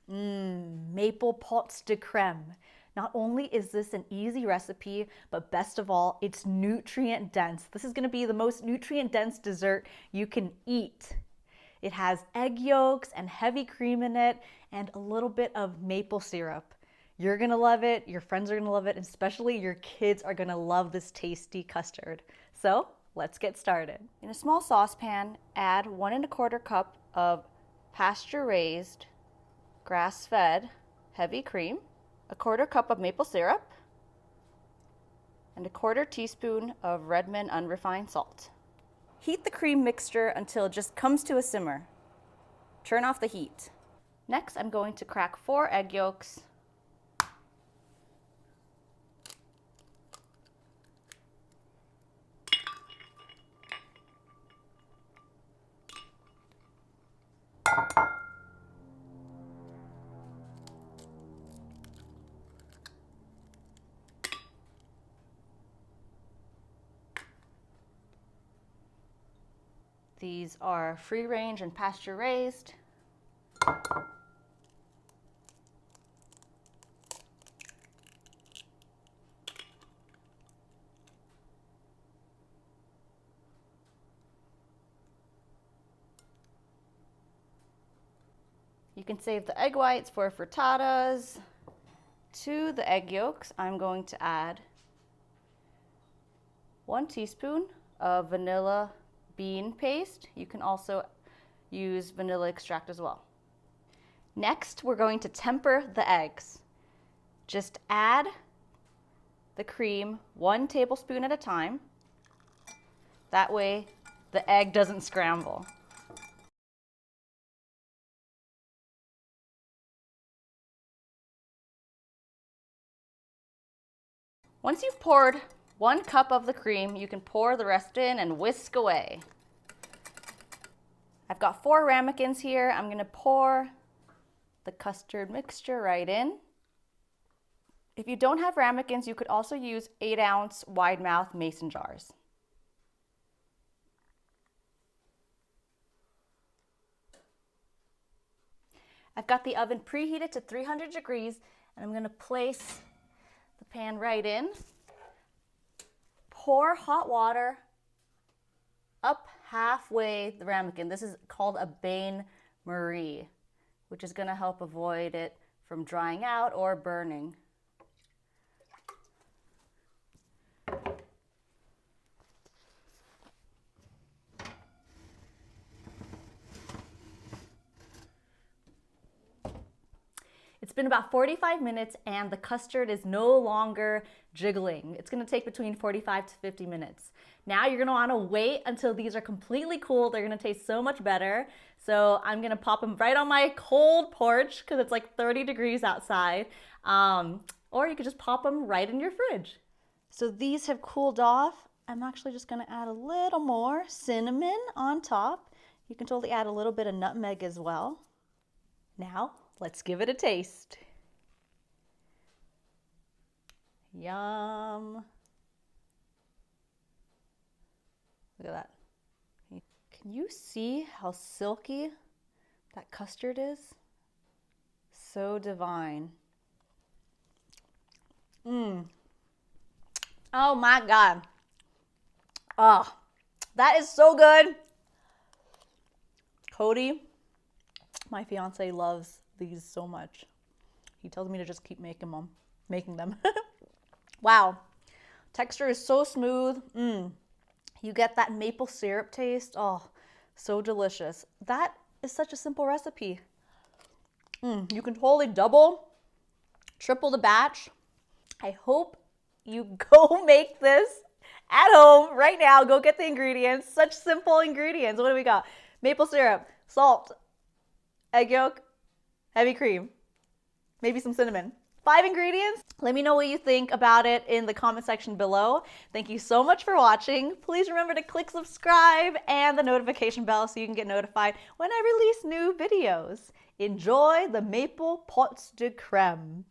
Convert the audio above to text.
Maple pots de creme. Not only is this an easy recipe, but best of all, it's nutrient dense. This is gonna be the most nutrient dense dessert you can eat. It has egg yolks and heavy cream in it and a little bit of maple syrup. You're gonna love it, your friends are gonna love it, and especially your kids are gonna love this tasty custard. So let's get started. In a small saucepan, add 1¼ cup of pasture-raised, grass-fed heavy cream, 1/4 cup of maple syrup, and 1/4 teaspoon of Redmond unrefined salt. Heat the cream mixture until it just comes to a simmer. Turn off the heat. Next, I'm going to crack 4 egg yolks. These are free range and pasture raised. You can save the egg whites for frittatas. To the egg yolks, I'm going to add 1 teaspoon of vanilla bean paste. You can also use vanilla extract as well. Next, we're going to temper the eggs. Just add the cream 1 tablespoon at a time. That way, the egg doesn't scramble. Once you've poured 1 cup of the cream, you can pour the rest in and whisk away. I've got 4 ramekins here. I'm gonna pour the custard mixture right in. If you don't have ramekins, you could also use 8-ounce wide mouth mason jars. I've got the oven preheated to 300 degrees, and I'm gonna place the pan right in. Pour hot water up halfway the ramekin. This is called a bain-marie, which is gonna help avoid it from drying out or burning. It's been about 45 minutes and the custard is no longer jiggling. It's gonna take between 45 to 50 minutes. Now you're gonna wanna wait until these are completely cool. They're gonna taste so much better. So I'm gonna pop them right on my cold porch because it's like 30 degrees outside. Or you could just pop them right in your fridge. So these have cooled off. I'm actually just gonna add a little more cinnamon on top. You can totally add a little bit of nutmeg as well. Now, let's give it a taste. Yum. Look at that. Can you see how silky that custard is? So divine. Oh my God. Oh, that is so good. Cody, my fiance, loves these so much. He tells me to just keep making them. Wow. Texture is so smooth. You get that maple syrup taste. Oh, so delicious. That is such a simple recipe. You can totally double, triple the batch. I hope you go make this at home right now. Go get the ingredients. Such simple ingredients. What do we got? Maple syrup, salt, egg yolk, heavy cream, maybe some cinnamon. 5 ingredients. Let me know what you think about it in the comment section below. Thank you so much for watching. Please remember to click subscribe and the notification bell so you can get notified when I release new videos. Enjoy the maple pots de creme.